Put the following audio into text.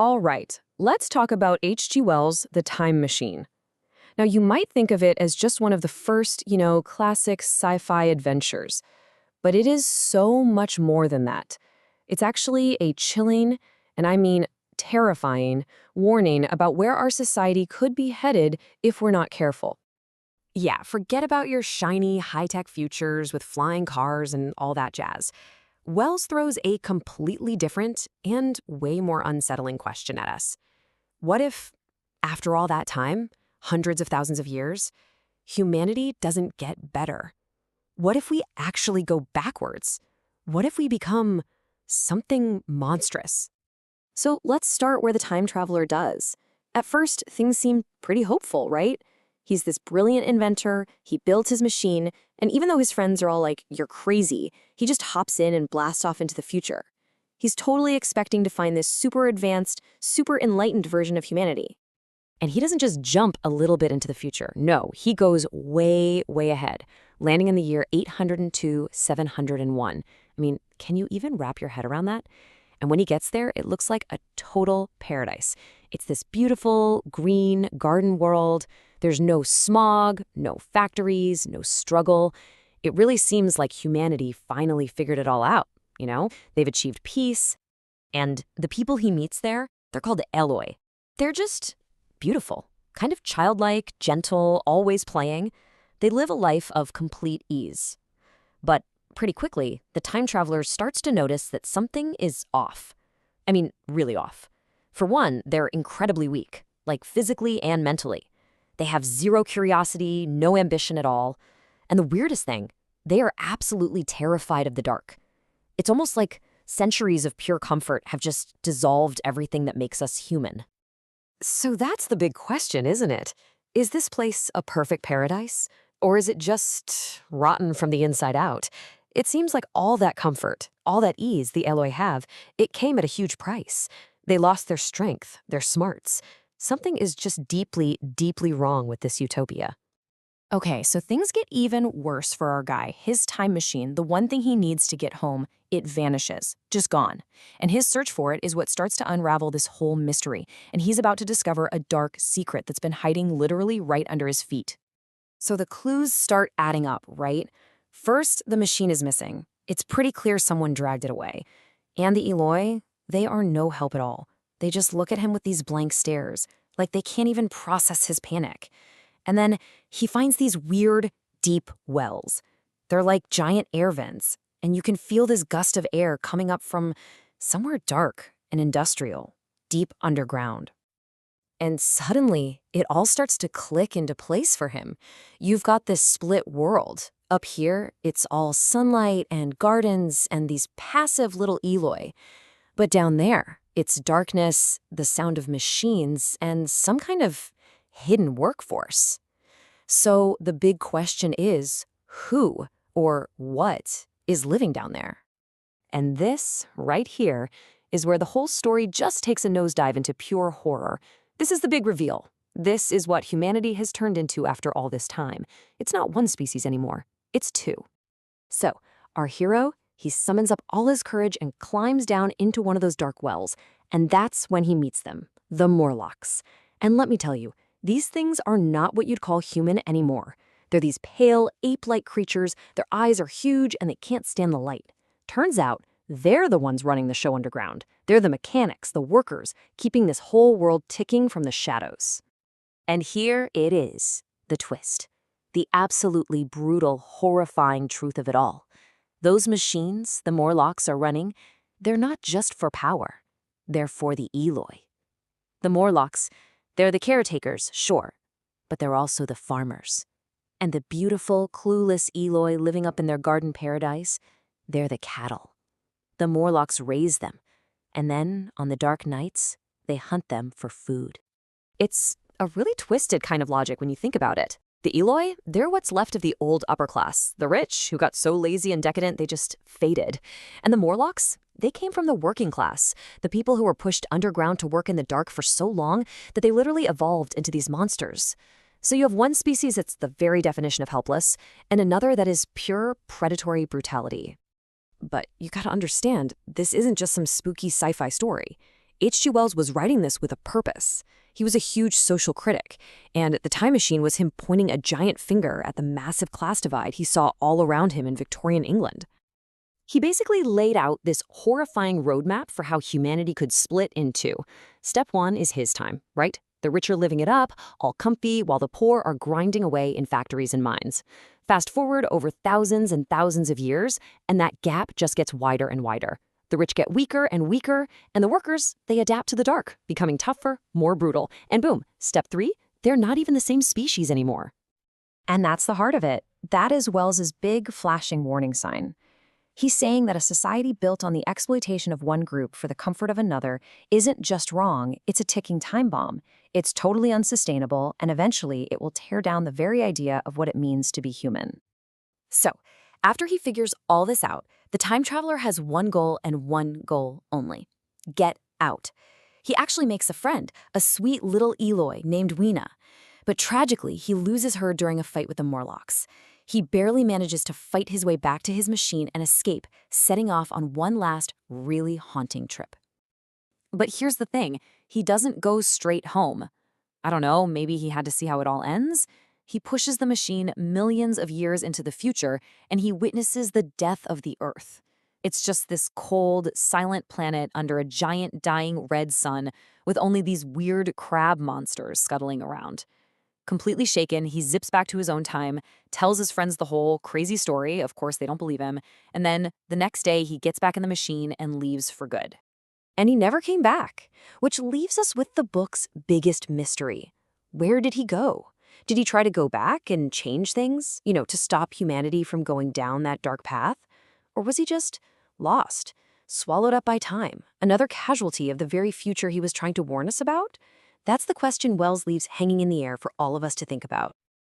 All right, let's talk about H.G. Wells' The Time Machine. Now, you might think of it as just one of the first, classic sci-fi adventures, but it is so much more than that. It's actually a chilling, and I mean terrifying, warning about where our society could be headed if we're not careful. Yeah, forget about your shiny, high-tech futures with flying cars and all that jazz. Wells throws a completely different and way more unsettling question at us. What if, after all that time, hundreds of thousands of years, humanity doesn't get better? What if we actually go backwards? What if we become something monstrous? So let's start where the time traveler does. At first, things seem pretty hopeful, right? He's this brilliant inventor, he built his machine, and even though his friends are all like, "You're crazy," he just hops in and blasts off into the future. He's totally expecting to find this super advanced, super enlightened version of humanity. And he doesn't just jump a little bit into the future. No, he goes way, way ahead, landing in the year 802, 701. I mean, can you even wrap your head around that? And when he gets there, it looks like a total paradise. It's this beautiful, green garden world. There's no smog, no factories, no struggle. It really seems like humanity finally figured it all out, They've achieved peace. And the people he meets there, they're called Eloi. They're just beautiful, kind of childlike, gentle, always playing. They live a life of complete ease. But pretty quickly, the time traveler starts to notice that something is off. I mean, really off. For one, they're incredibly weak, like physically and mentally. They have zero curiosity, no ambition at all. And the weirdest thing, they are absolutely terrified of the dark. It's almost like centuries of pure comfort have just dissolved everything that makes us human. So that's the big question, isn't it? Is this place a perfect paradise? Or is it just rotten from the inside out? It seems like all that comfort, all that ease the Eloi have, it came at a huge price. They lost their strength, their smarts. Something is just deeply, deeply wrong with this utopia. Okay, so things get even worse for our guy. His time machine, the one thing he needs to get home, it vanishes, just gone. And his search for it is what starts to unravel this whole mystery. And he's about to discover a dark secret that's been hiding literally right under his feet. So the clues start adding up, right? First, the machine is missing. It's pretty clear someone dragged it away. And the Eloi, they are no help at all. They just look at him with these blank stares, like they can't even process his panic. And then he finds these weird, deep wells. They're like giant air vents, and you can feel this gust of air coming up from somewhere dark and industrial, deep underground. And suddenly, it all starts to click into place for him. You've got this split world. Up here, it's all sunlight and gardens and these passive little Eloi. But down there, it's darkness, the sound of machines, and some kind of hidden workforce. So the big question is, who or what is living down there? And this, right here, is where the whole story just takes a nosedive into pure horror. This is the big reveal. This is what humanity has turned into after all this time. It's not one species anymore. It's two. So, our hero, he summons up all his courage and climbs down into one of those dark wells. And that's when he meets them, the Morlocks. And let me tell you, these things are not what you'd call human anymore. They're these pale, ape-like creatures, their eyes are huge, and they can't stand the light. Turns out, they're the ones running the show underground. They're the mechanics, the workers, keeping this whole world ticking from the shadows. And here it is, the twist. The absolutely brutal, horrifying truth of it all. Those machines the Morlocks are running, they're not just for power. They're for the Eloi. The Morlocks, they're the caretakers, sure, but they're also the farmers. And the beautiful, clueless Eloi living up in their garden paradise, they're the cattle. The Morlocks raise them, and then, on the dark nights, they hunt them for food. It's a really twisted kind of logic when you think about it. The Eloi, they're what's left of the old upper class, the rich, who got so lazy and decadent they just faded. And the Morlocks, they came from the working class, the people who were pushed underground to work in the dark for so long that they literally evolved into these monsters. So you have one species that's the very definition of helpless, and another that is pure predatory brutality. But you gotta understand, this isn't just some spooky sci-fi story. H.G. Wells was writing this with a purpose. He was a huge social critic, and The Time Machine was him pointing a giant finger at the massive class divide he saw all around him in Victorian England. He basically laid out this horrifying roadmap for how humanity could split in two. Step one is his time, right? The rich are living it up, all comfy, while the poor are grinding away in factories and mines. Fast forward over thousands and thousands of years, and that gap just gets wider and wider. The rich get weaker and weaker, and the workers, they adapt to the dark, becoming tougher, more brutal. And boom, step three, they're not even the same species anymore. And that's the heart of it. That is Wells's big, flashing warning sign. He's saying that a society built on the exploitation of one group for the comfort of another isn't just wrong, it's a ticking time bomb. It's totally unsustainable, and eventually it will tear down the very idea of what it means to be human. So, after he figures all this out, the time traveler has one goal and one goal only: get out. He actually makes a friend, a sweet little Eloi named Weena. But tragically, he loses her during a fight with the Morlocks. He barely manages to fight his way back to his machine and escape, setting off on one last, really haunting trip. But here's the thing, he doesn't go straight home. I don't know, maybe he had to see how it all ends? He pushes the machine millions of years into the future, and he witnesses the death of the Earth. It's just this cold, silent planet under a giant dying red sun with only these weird crab monsters scuttling around. Completely shaken, he zips back to his own time, tells his friends the whole crazy story. Of course, they don't believe him. And then the next day, he gets back in the machine and leaves for good. And he never came back, which leaves us with the book's biggest mystery. Where did he go? Did he try to go back and change things, to stop humanity from going down that dark path? Or was he just lost, swallowed up by time, another casualty of the very future he was trying to warn us about? That's the question Wells leaves hanging in the air for all of us to think about.